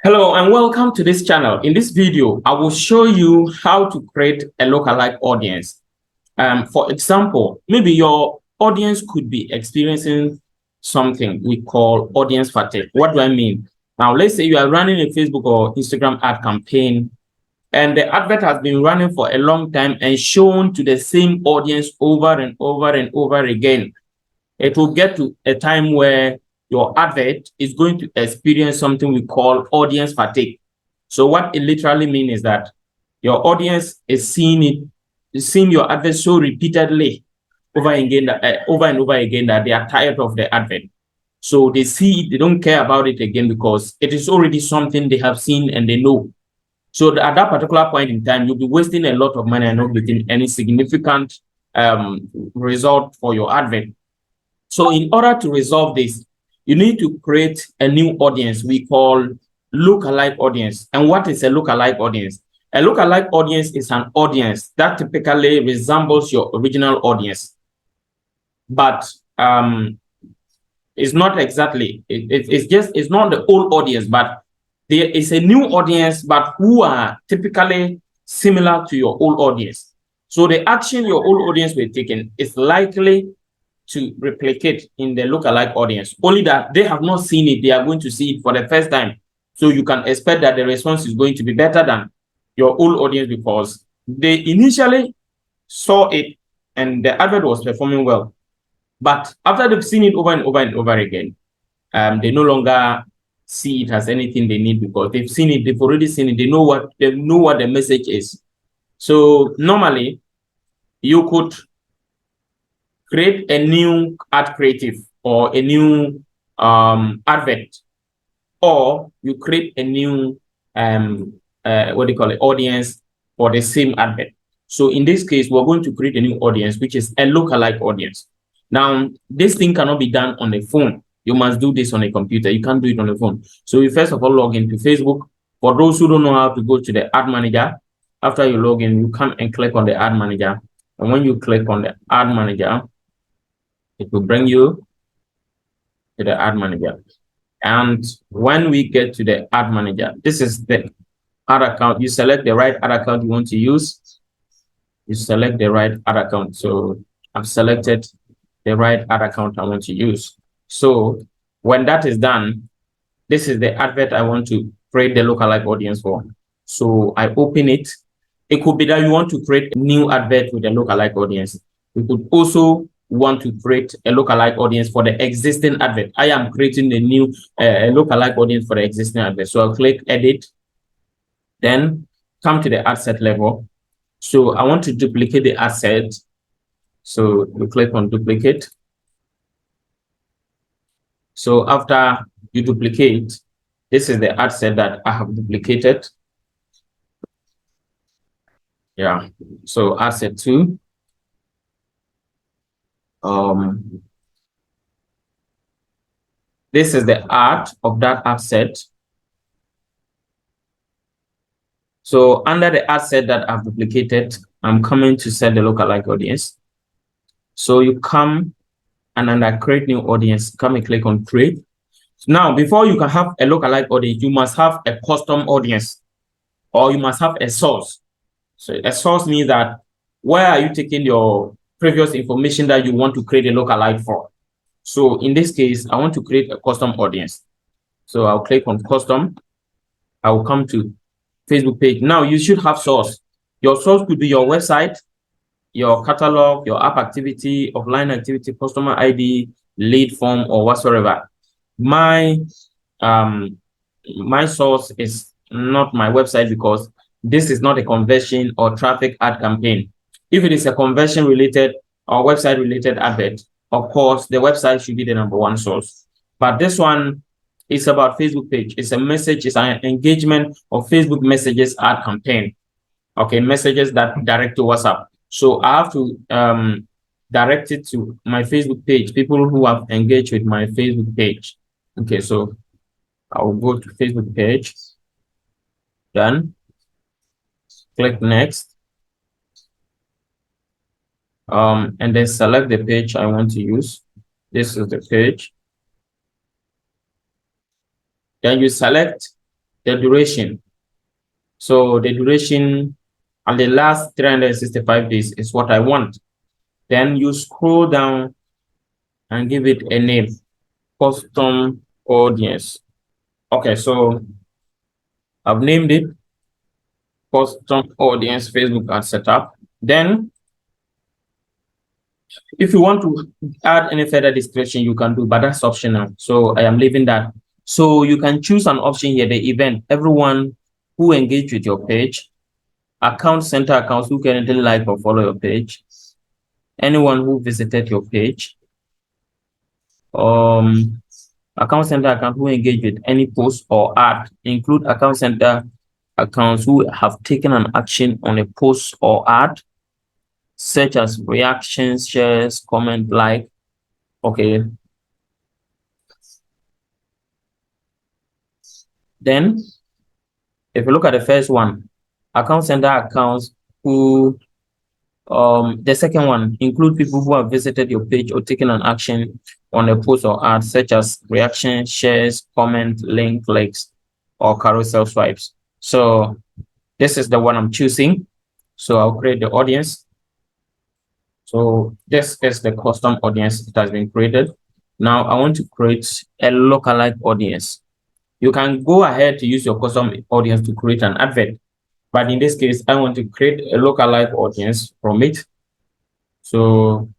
Hello and welcome to this channel. In this video, I will show you how to create a lookalike audience. For example, maybe your audience could be experiencing something we call audience fatigue. What do I mean? Now, let's say you are running a Facebook or Instagram ad campaign, and the advert has been running for a long time and shown to the same audience over and over and over again. It will get to a time where your advert is going to experience something we call audience fatigue. So what it literally means is that your audience is seeing your advert so repeatedly over and over again that they are tired of the advert. So they see it, they don't care about it again because it is already something they have seen and they know. So at that particular point in time, you'll be wasting a lot of money and not getting any significant result for your advert. So in order to resolve this, you need to create a new audience we call lookalike audience. And what is a lookalike audience? A lookalike audience is an audience that typically resembles your original audience, but it's not exactly, it's not the old audience, but there is a new audience, but who are typically similar to your old audience. So the action your old audience were taking is likely to replicate in the lookalike audience, only that they have not seen it. They are going to see it for the first time. So you can expect that the response is going to be better than your old audience because they initially saw it and the advert was performing well. But after they've seen it over and over and over again, they no longer see it as anything they need because they've seen it, they've already seen it, they know what the message is. So normally you could create a new ad creative or a new advert, or you create a new audience for the same advert. So in this case, we're going to create a new audience, which is a lookalike audience. Now, this thing cannot be done on the phone. You must do this on a computer. You can't do it on the phone. So you first of all log into Facebook. For those who don't know how to go to the ad manager, after you log in, you come and click on the ad manager. And when you click on the ad manager, it will bring you to the ad manager. And when we get to the ad manager, this is the ad account. You select the right ad account you want to use. You select the right ad account. So I've selected the right ad account I want to use. So when that is done, this is the advert I want to create the lookalike audience for. So I open it. It could be that you want to create a new advert with a lookalike audience. You could also want to create a lookalike audience for the existing advert. I am creating the new lookalike audience for the existing advert. So I'll click edit, then come to the ad set level. So I want to duplicate the ad set. So you click on duplicate. So after you duplicate, this is the ad set that I have duplicated. Yeah, so ad set 2. This is the art of that ad set. So under the ad set that I've duplicated, I'm coming to set the lookalike audience. So you come and under create new audience, come and click on create. Now, before you can have a lookalike audience, you must have a custom audience or you must have a source. So a source means that where are you taking your previous information that you want to create a lookalike for? So in this case, I want to create a custom audience. So I'll click on custom. I will come to Facebook page. Now you should have source. Your source could be your website, your catalog, your app activity, offline activity, customer ID, lead form, or whatsoever. My source is not my website because this is not a conversion or traffic ad campaign. If it is a conversion related or website related advert, of course, the website should be the #1 source. But this one is about Facebook page. It's a message, it's an engagement of Facebook messages ad campaign. Okay, messages that direct to WhatsApp. So I have to direct it to my Facebook page, people who have engaged with my Facebook page. Okay, so I will go to Facebook page, done, click next, and then select the page I want to use. This is the page. Then you select the duration. So the duration and the last 365 days is what I want. Then you scroll down and give it a name, custom audience. Okay, so I've named it custom audience Facebook ad setup. Then if you want to add any further description, you can do, but that's optional. So I am leaving that. So you can choose an option here, the event, everyone who engaged with your page, account center accounts who currently like or follow your page, anyone who visited your page, account center account who engage with any post or ad, include account center accounts who have taken an action on a post or ad, such as reactions, shares, comment, like. Okay. Then if you look at the first one, account center accounts who, the second one, include people who have visited your page or taken an action on a post or ad, such as reaction, shares, comment, link, likes, or carousel swipes. So this is the one I'm choosing. So I'll create the audience. So this is the custom audience that has been created. Now I want to create a lookalike audience. You can go ahead to use your custom audience to create an advert. But in this case, I want to create a lookalike audience from it. So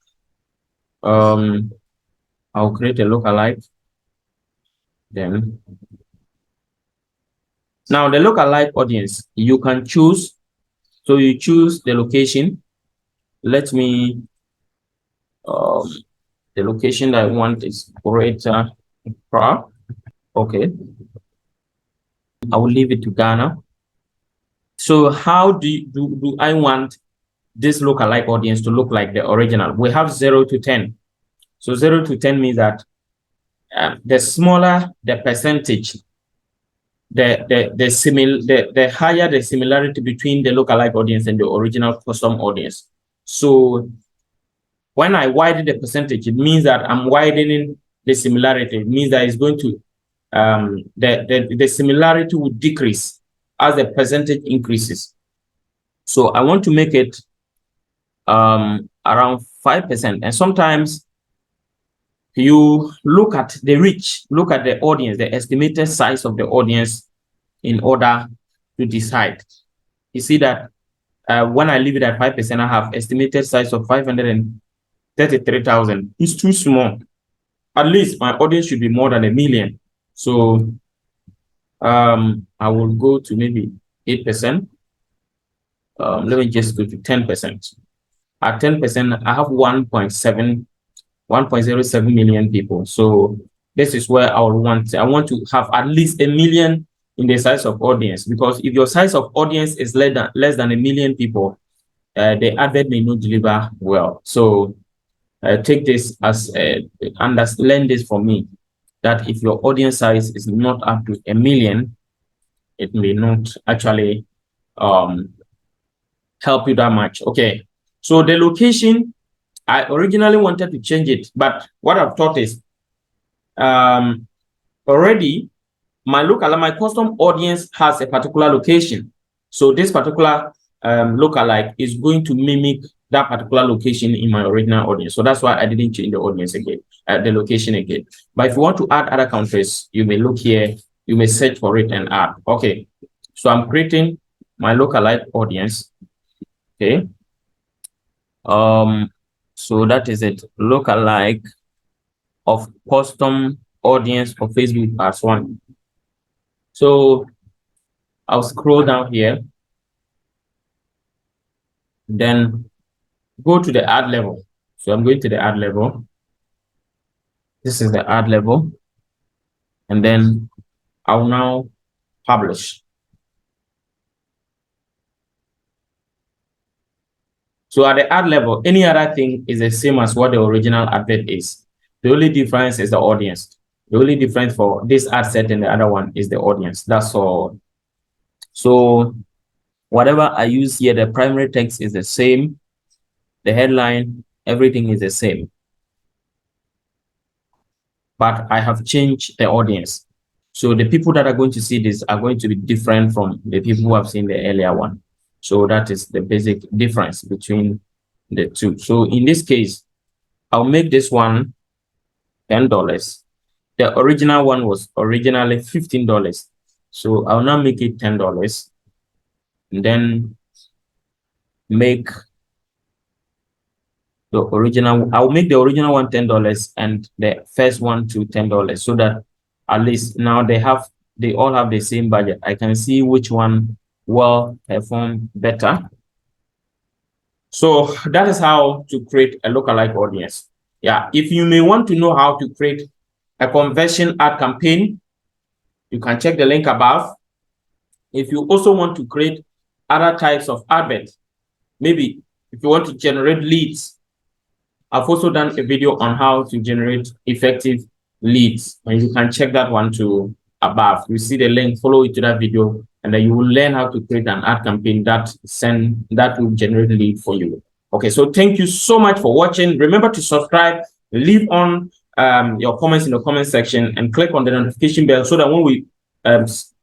I'll create a lookalike. Then now the lookalike audience, you can choose. So you choose the location. Let me the location that I want is Greater Accra. Okay. I will leave it to Ghana. So how do I want this lookalike audience to look like the original? We have 0 to 10. So 0 to 10 means that the smaller the percentage, the higher the similarity between the lookalike audience and the original custom audience. So when I widen the percentage, it means that I'm widening the similarity. It means that it's going to the similarity will decrease as the percentage increases. So I want to make it around 5%. And sometimes you look at the reach, look at the audience, the estimated size of the audience in order to decide. You see that when I leave it at 5%, I have estimated size of 533,000. It's too small. At least my audience should be more than 1 million. So I will go to maybe 8%. Let me just go to 10%. At 10%, I have 1.07 million people. So this is where I want to have at least 1 million in the size of audience, because if your size of audience is less than 1 million people, the advert may not deliver well. So take this as learn this for me, that if your audience size is not up to 1 million, it may not actually help you that much. Okay, so the location, I originally wanted to change it, but what I've thought is already my custom audience has a particular location. So this particular lookalike is going to mimic that particular location in my original audience. So that's why I didn't change the audience again, the location again. But if you want to add other countries, you may look here, you may search for it and add. Okay, so I'm creating my lookalike audience. Okay. So that is it. Lookalike of custom audience for Facebook as one. So I'll scroll down here, then go to the ad level. So I'm going to the ad level. This is the ad level. And then I'll now publish. So at the ad level, any other thing is the same as what the original advert is. The only difference is the audience. The only difference for this ad set and the other one is the audience. That's all. So whatever I use here, the primary text is the same. The headline, everything is the same. But I have changed the audience. So the people that are going to see this are going to be different from the people who have seen the earlier one. So that is the basic difference between the two. So in this case, I'll make this one $10. The original one was originally $15. So I'll now make it $10 and then make the original. I'll make the original one $10 and the first one to $10 so that at least now they all have the same budget. I can see which one will perform better. So that is how to create a lookalike audience. Yeah, if you may want to know how to create a conversion ad campaign, you can check the link above. If you also want to create other types of adverts, maybe if you want to generate leads, I've also done a video on how to generate effective leads, and you can check that one too above. You see the link, follow it to that video, and then you will learn how to create an ad campaign that will generate lead for you. Okay, so thank you so much for watching. Remember to subscribe, leave on your comments in the comment section, and click on the notification bell so that when we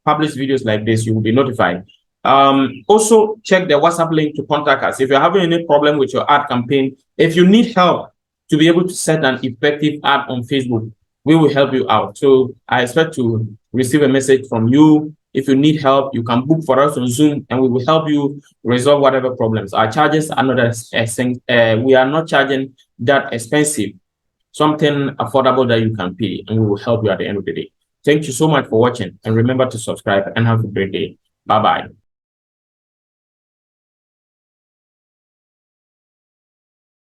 publish videos like this, you will be notified. Also check the WhatsApp link to contact us if you're having any problem with your ad campaign. If you need help to be able to set an effective ad on Facebook, we will help you out. So I expect to receive a message from you. If you need help, you can book for us on Zoom and we will help you resolve whatever problems. Our charges are not we are not charging that expensive, something affordable that you can pay, and we will help you at the end of the day. Thank you so much for watching, and remember to subscribe and have a great day. Bye-bye.